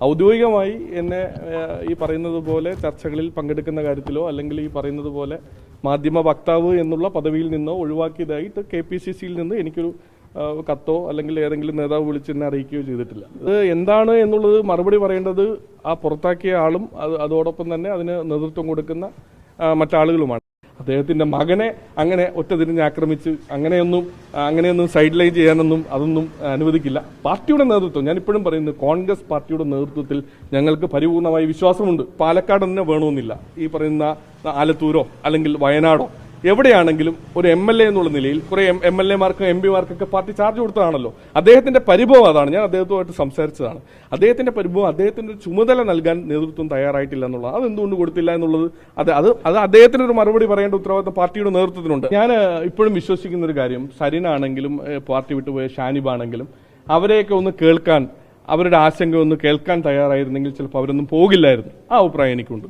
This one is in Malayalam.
ഔദ്യോഗികമായി എന്നെ ഈ പറയുന്നത് പോലെ ചർച്ചകളിൽ പങ്കെടുക്കുന്ന കാര്യത്തിലോ അല്ലെങ്കിൽ ഈ പറയുന്നത് പോലെ മാധ്യമ വക്താവ് എന്നുള്ള പദവിയിൽ നിന്നോ ഒഴിവാക്കിയതായിട്ട് KPCCയിൽ നിന്ന് എനിക്കൊരു കത്തോ അല്ലെങ്കിൽ ഏതെങ്കിലും നേതാവ് വിളിച്ച് എന്നെ അറിയിക്കുകയോ ചെയ്തിട്ടില്ല. ഇത് എന്താണ് എന്നുള്ളത് മറുപടി പറയേണ്ടത് ആ പുറത്താക്കിയ ആളും അതോടൊപ്പം തന്നെ അതിന് നേതൃത്വം കൊടുക്കുന്ന മറ്റാളുകളുമാണ്. അദ്ദേഹത്തിന്റെ മകനെ അങ്ങനെ ഒറ്റതിരിഞ്ഞ് ആക്രമിച്ച് അങ്ങനെയൊന്നും സൈഡ് ലൈൻ ചെയ്യാനൊന്നും അതൊന്നും അനുവദിക്കില്ല. പാർട്ടിയുടെ നേതൃത്വം, ഞാൻ ഇപ്പോഴും പറയുന്നു, കോൺഗ്രസ് പാർട്ടിയുടെ നേതൃത്വത്തിൽ ഞങ്ങൾക്ക് പരിപൂർണമായി വിശ്വാസമുണ്ട്. പാലക്കാട് തന്നെ വേണമെന്നില്ല, ഈ പറയുന്ന ആലത്തൂരോ അല്ലെങ്കിൽ വയനാടോ എവിടെയാണെങ്കിലും ഒരു MLA എന്നുള്ള നിലയിൽ കുറെ MLA-മാർക്കും MP-മാർക്കൊക്കെ പാർട്ടി ചാർജ് കൊടുത്തതാണല്ലോ. അദ്ദേഹത്തിന്റെ പരിഭവം അതാണ്. ഞാൻ അദ്ദേഹത്തുമായിട്ട് സംസാരിച്ചതാണ്. അദ്ദേഹത്തിന്റെ പരിഭവം, അദ്ദേഹത്തിന്റെ ചുമതല നൽകാൻ നേതൃത്വം തയ്യാറായിട്ടില്ല എന്നുള്ളത്, അതെന്തുകൊണ്ട് കൊടുത്തില്ല എന്നുള്ളത് അത് അദ്ദേഹത്തിന് ഒരു മറുപടി പറയേണ്ട ഉത്തരവാദിത്വം പാർട്ടിയുടെ നേതൃത്വത്തിനുണ്ട്. ഞാൻ ഇപ്പോഴും വിശ്വസിക്കുന്ന ഒരു കാര്യം, സരിനാണെങ്കിലും പാർട്ടി വിട്ടുപോയ ഷാനിബാണെങ്കിലും അവരെയൊക്കെ ഒന്ന് കേൾക്കാൻ, അവരുടെ ആശങ്ക ഒന്ന് കേൾക്കാൻ തയ്യാറായിരുന്നെങ്കിൽ ചിലപ്പോൾ അവരൊന്നും പോകില്ലായിരുന്നു. ആ അഭിപ്രായം എനിക്കുണ്ട്.